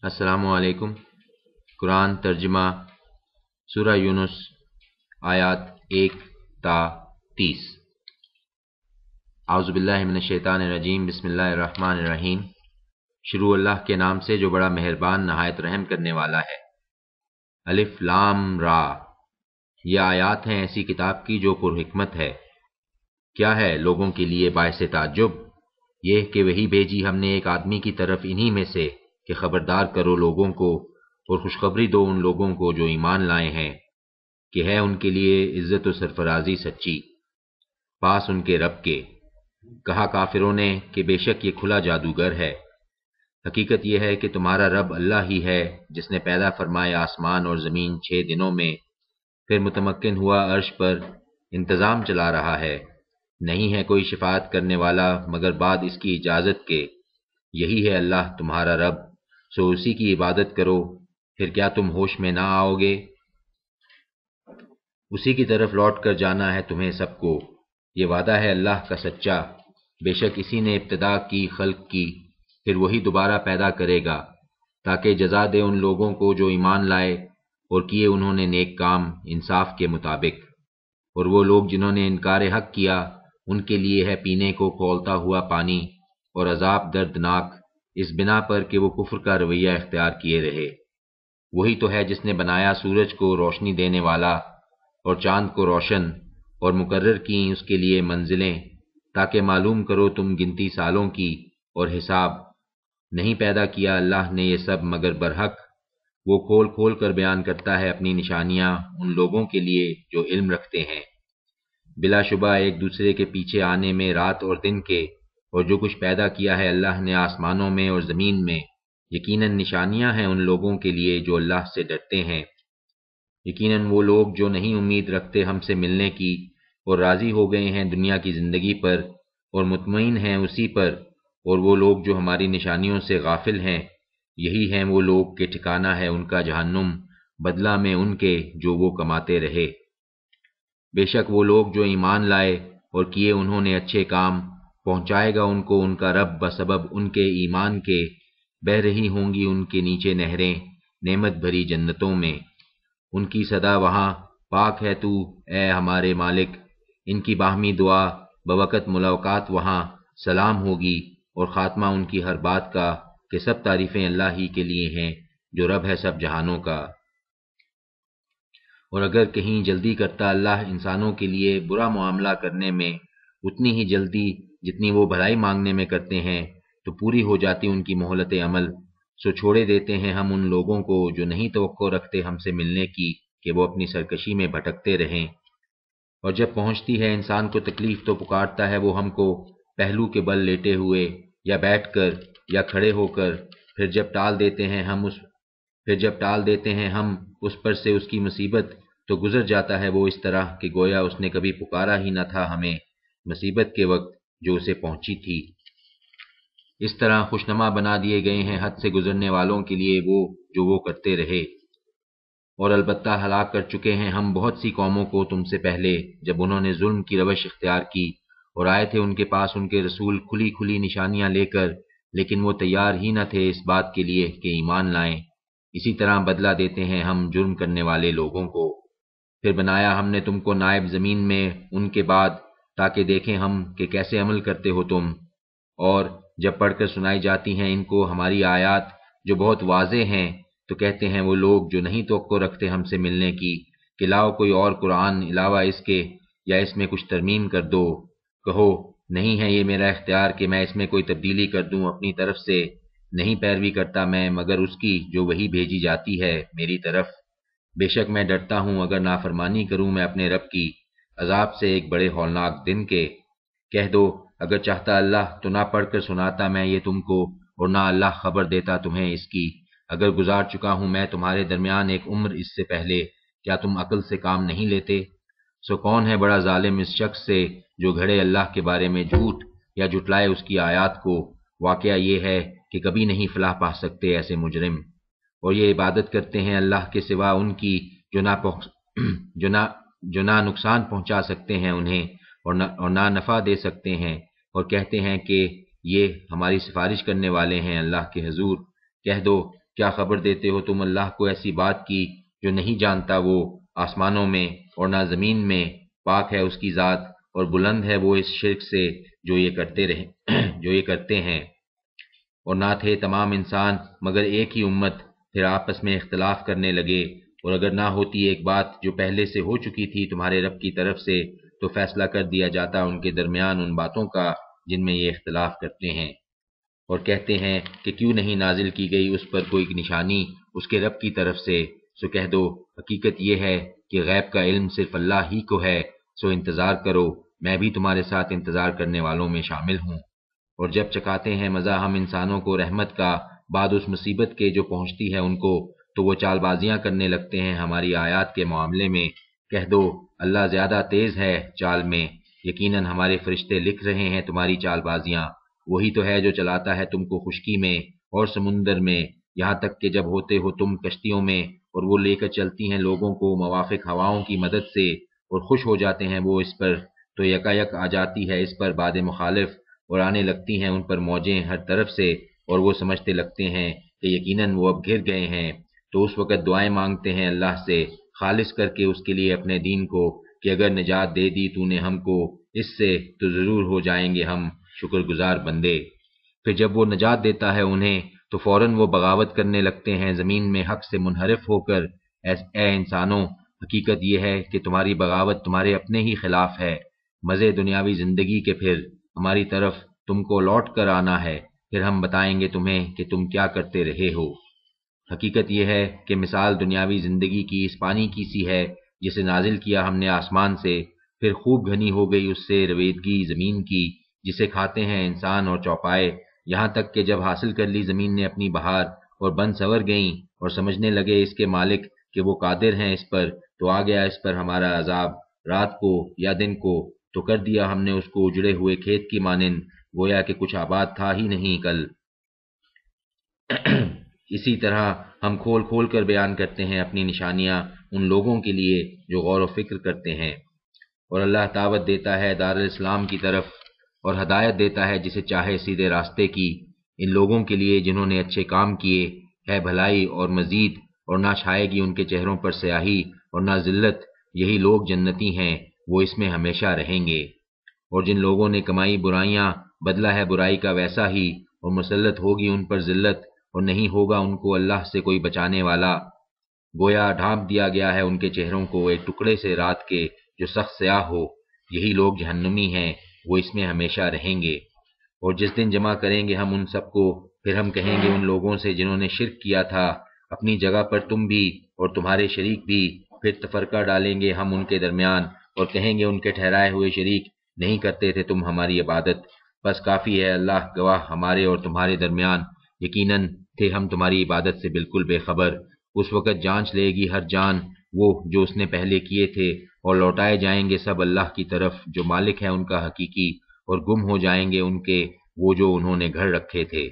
السلام علیکم۔ قرآن ترجمہ سورہ یونس آیات 1 تا 30۔ اعوذ باللہ من الشیطان الرجیم، بسم اللہ الرحمن الرحیم۔ شروع اللہ کے نام سے جو بڑا مہربان نہایت رحم کرنے والا ہے۔ الف لام را، یہ آیات ہیں ایسی کتاب کی جو پر حکمت ہے۔ کیا ہے لوگوں کے لیے باعث تعجب؟ یہ کہ وہی بھیجی ہم نے ایک آدمی کی طرف انہی میں سے کہ خبردار کرو لوگوں کو اور خوشخبری دو ان لوگوں کو جو ایمان لائے ہیں کہ ہے ان کے لیے عزت و سرفرازی سچی پاس ان کے رب کے۔ کہا کافروں نے کہ بے شک یہ کھلا جادوگر ہے۔ حقیقت یہ ہے کہ تمہارا رب اللہ ہی ہے جس نے پیدا فرمائے آسمان اور زمین 6 دنوں میں، پھر متمکن ہوا عرش پر انتظام چلا رہا ہے۔ نہیں ہے کوئی شفاعت کرنے والا مگر بعد اس کی اجازت کے۔ یہی ہے اللہ تمہارا رب، سو اسی کی عبادت کرو، پھر کیا تم ہوش میں نہ آؤ گے؟ اسی کی طرف لوٹ کر جانا ہے تمہیں سب کو، یہ وعدہ ہے اللہ کا سچا۔ بے شک اسی نے ابتدا کی خلق کی، پھر وہی دوبارہ پیدا کرے گا، تاکہ جزا دے ان لوگوں کو جو ایمان لائے اور کیے انہوں نے نیک کام انصاف کے مطابق۔ اور وہ لوگ جنہوں نے انکار حق کیا ان کے لیے ہے پینے کو کھولتا ہوا پانی اور عذاب دردناک، اس بنا پر کہ وہ کفر کا رویہ اختیار کیے رہے۔ وہی تو ہے جس نے بنایا سورج کو روشنی دینے والا اور چاند کو روشن، اور مقرر کی اس کے لیے منزلیں تاکہ معلوم کرو تم گنتی سالوں کی اور حساب۔ نہیں پیدا کیا اللہ نے یہ سب مگر برحق، وہ کھول کھول کر بیان کرتا ہے اپنی نشانیاں ان لوگوں کے لیے جو علم رکھتے ہیں۔ بلا شبہ ایک دوسرے کے پیچھے آنے میں رات اور دن کے، اور جو کچھ پیدا کیا ہے اللہ نے آسمانوں میں اور زمین میں، یقیناً نشانیاں ہیں ان لوگوں کے لیے جو اللہ سے ڈرتے ہیں۔ یقیناً وہ لوگ جو نہیں امید رکھتے ہم سے ملنے کی اور راضی ہو گئے ہیں دنیا کی زندگی پر اور مطمئن ہیں اسی پر، اور وہ لوگ جو ہماری نشانیوں سے غافل ہیں، یہی ہیں وہ لوگ کہ ٹھکانہ ہے ان کا جہنم، بدلہ میں ان کے جو وہ کماتے رہے۔ بے شک وہ لوگ جو ایمان لائے اور کیے انہوں نے اچھے کام، پہنچائے گا ان کو ان کا رب بسبب ان کے ایمان کے، بہہ رہی ہوں گی ان کے نیچے نہریں نعمت بھری جنتوں میں۔ ان کی صدا وہاں پاک ہے تو اے ہمارے مالک، ان کی باہمی دعا بوقت ملاقات وہاں سلام ہوگی، اور خاتمہ ان کی ہر بات کا کہ سب تعریفیں اللہ ہی کے لیے ہیں جو رب ہے سب جہانوں کا۔ اور اگر کہیں جلدی کرتا اللہ انسانوں کے لیے برا معاملہ کرنے میں اتنی ہی جلدی جتنی وہ بھلائی مانگنے میں کرتے ہیں، تو پوری ہو جاتی ان کی مہلت عمل، سو چھوڑے دیتے ہیں ہم ان لوگوں کو جو نہیں توقع رکھتے ہم سے ملنے کی کہ وہ اپنی سرکشی میں بھٹکتے رہیں۔ اور جب پہنچتی ہے انسان کو تکلیف تو پکارتا ہے وہ ہم کو پہلو کے بل لیٹے ہوئے یا بیٹھ کر یا کھڑے ہو کر، پھر جب ٹال دیتے ہیں ہم اس پر سے اس کی مصیبت تو گزر جاتا ہے وہ اس طرح کہ گویا اس نے کبھی پکارا ہی نہ تھا ہمیں مصیبت کے وقت جو اسے پہنچی تھی۔ اس طرح خوشنما بنا دیے گئے ہیں حد سے گزرنے والوں کے لیے وہ جو وہ کرتے رہے۔ اور البتہ ہلاک کر چکے ہیں ہم بہت سی قوموں کو تم سے پہلے جب انہوں نے ظلم کی روش اختیار کی، اور آئے تھے ان کے پاس ان کے رسول کھلی کھلی نشانیاں لے کر، لیکن وہ تیار ہی نہ تھے اس بات کے لیے کہ ایمان لائیں۔ اسی طرح بدلہ دیتے ہیں ہم جرم کرنے والے لوگوں کو۔ پھر بنایا ہم نے تم کو نائب زمین میں ان کے بعد، تاکہ دیکھیں ہم کہ کیسے عمل کرتے ہو تم۔ اور جب پڑھ کر سنائی جاتی ہیں ان کو ہماری آیات جو بہت واضح ہیں، تو کہتے ہیں وہ لوگ جو نہیں توقع رکھتے ہم سے ملنے کی کہ لاؤ کوئی اور قرآن علاوہ اس کے، یا اس میں کچھ ترمیم کر دو۔ کہو نہیں ہے یہ میرا اختیار کہ میں اس میں کوئی تبدیلی کر دوں اپنی طرف سے، نہیں پیروی کرتا میں مگر اس کی جو وہی بھیجی جاتی ہے میری طرف۔ بے شک میں ڈرتا ہوں اگر نافرمانی کروں میں اپنے رب کی عذاب سے ایک بڑے ہولناک دن کے۔ کہہ دو اگر چاہتا اللہ تو نہ پڑھ کر سناتا میں یہ تم کو، اور نہ اللہ خبر دیتا تمہیں اس کی۔ اگر گزار چکا ہوں میں تمہارے درمیان ایک عمر اس سے پہلے، کیا تم عقل سے کام نہیں لیتے؟ سو کون ہے بڑا ظالم اس شخص سے جو گھڑے اللہ کے بارے میں جھوٹ یا جھٹلائے اس کی آیات کو؟ واقعہ یہ ہے کہ کبھی نہیں فلاح پا سکتے ایسے مجرم۔ اور یہ عبادت کرتے ہیں اللہ کے سوا ان کی جو نہ نقصان پہنچا سکتے ہیں انہیں اور نہ نفع دے سکتے ہیں، اور کہتے ہیں کہ یہ ہماری سفارش کرنے والے ہیں اللہ کے حضور۔ کہہ دو کیا خبر دیتے ہو تم اللہ کو ایسی بات کی جو نہیں جانتا وہ آسمانوں میں اور نہ زمین میں، پاک ہے اس کی ذات اور بلند ہے وہ اس شرک سے جو یہ کرتے ہیں۔ اور نہ تھے تمام انسان مگر ایک ہی امت، پھر آپس میں اختلاف کرنے لگے، اور اگر نہ ہوتی ایک بات جو پہلے سے ہو چکی تھی تمہارے رب کی طرف سے تو فیصلہ کر دیا جاتا ان کے درمیان ان باتوں کا جن میں یہ اختلاف کرتے ہیں۔ اور کہتے ہیں کہ کیوں نہیں نازل کی گئی اس پر کوئی نشانی اس کے رب کی طرف سے، سو کہہ دو حقیقت یہ ہے کہ غیب کا علم صرف اللہ ہی کو ہے، سو انتظار کرو، میں بھی تمہارے ساتھ انتظار کرنے والوں میں شامل ہوں۔ اور جب چکھاتے ہیں مزہ ہم انسانوں کو رحمت کا بعد اس مصیبت کے جو پہنچتی ہے ان کو، تو وہ چال بازیاں کرنے لگتے ہیں ہماری آیات کے معاملے میں۔ کہہ دو اللہ زیادہ تیز ہے چال میں، یقیناً ہمارے فرشتے لکھ رہے ہیں تمہاری چال بازیاں۔ وہی تو ہے جو چلاتا ہے تم کو خشکی میں اور سمندر میں، یہاں تک کہ جب ہوتے ہو تم کشتیوں میں اور وہ لے کر چلتی ہیں لوگوں کو موافق ہواؤں کی مدد سے، اور خوش ہو جاتے ہیں وہ اس پر، تو یکایک آ جاتی ہے اس پر باد مخالف، اور آنے لگتی ہیں ان پر موجیں ہر طرف سے، اور وہ سمجھتے لگتے ہیں کہ یقیناً وہ اب گر گئے ہیں، تو اس وقت دعائیں مانگتے ہیں اللہ سے خالص کر کے اس کے لیے اپنے دین کو کہ اگر نجات دے دی تو نے ہم کو اس سے تو ضرور ہو جائیں گے ہم شکر گزار بندے۔ پھر جب وہ نجات دیتا ہے انہیں تو فوراً وہ بغاوت کرنے لگتے ہیں زمین میں حق سے منحرف ہو کر۔ اے انسانوں، حقیقت یہ ہے کہ تمہاری بغاوت تمہارے اپنے ہی خلاف ہے، مزے دنیاوی زندگی کے پھر ہماری طرف تم کو لوٹ کر آنا ہے، پھر ہم بتائیں گے تمہیں کہ تم کیا کرتے رہے ہو۔ حقیقت یہ ہے کہ مثال دنیاوی زندگی کی اس پانی کی سی ہے جسے نازل کیا ہم نے آسمان سے، پھر خوب گھنی ہو گئی اس سے رویدگی زمین کی، جسے کھاتے ہیں انسان اور چوپائے، یہاں تک کہ جب حاصل کر لی زمین نے اپنی بہار اور بن سور گئیں اور سمجھنے لگے اس کے مالک کہ وہ قادر ہیں اس پر، تو آ گیا اس پر ہمارا عذاب رات کو یا دن کو، تو کر دیا ہم نے اس کو اجڑے ہوئے کھیت کی مانند، گویا کہ کچھ آباد تھا ہی نہیں کل۔ اسی طرح ہم کھول کھول کر بیان کرتے ہیں اپنی نشانیاں ان لوگوں کے لیے جو غور و فکر کرتے ہیں۔ اور اللہ دعوت دیتا ہے دار الاسلام کی طرف اور ہدایت دیتا ہے جسے چاہے سیدھے راستے کی، ان لوگوں کے لیے جنہوں نے اچھے کام کیے ہے بھلائی اور مزید، اور نہ چھائے گی ان کے چہروں پر سیاہی اور نہ ذلت، یہی لوگ جنتی ہیں، وہ اس میں ہمیشہ رہیں گے۔ اور جن لوگوں نے کمائی برائیاں، بدلہ ہے برائی کا ویسا ہی، اور مسلط ہوگی ان پر ذلت اور نہیں ہوگا ان کو اللہ سے کوئی بچانے والا، گویا ڈھانپ دیا گیا ہے ان کے چہروں کو ایک ٹکڑے سے رات کے جو سخت سیاہ ہو، یہی لوگ جہنمی ہیں، وہ اس میں ہمیشہ رہیں گے۔ اور جس دن جمع کریں گے ہم ان سب کو، پھر ہم کہیں گے ان لوگوں سے جنہوں نے شرک کیا تھا اپنی جگہ پر تم بھی اور تمہارے شریک بھی، پھر تفرقہ ڈالیں گے ہم ان کے درمیان اور کہیں گے ان کے ٹھہرائے ہوئے شریک نہیں کرتے تھے تم ہماری عبادت، بس کافی ہے اللہ گواہ ہمارے اور تمہارے درمیان، یقیناً تھے ہم تمہاری عبادت سے بالکل بے خبر۔ اس وقت جانچ لے گی ہر جان وہ جو اس نے پہلے کیے تھے، اور لوٹائے جائیں گے سب اللہ کی طرف جو مالک ہے ان کا حقیقی، اور گم ہو جائیں گے ان کے وہ جو انہوں نے گھر رکھے تھے۔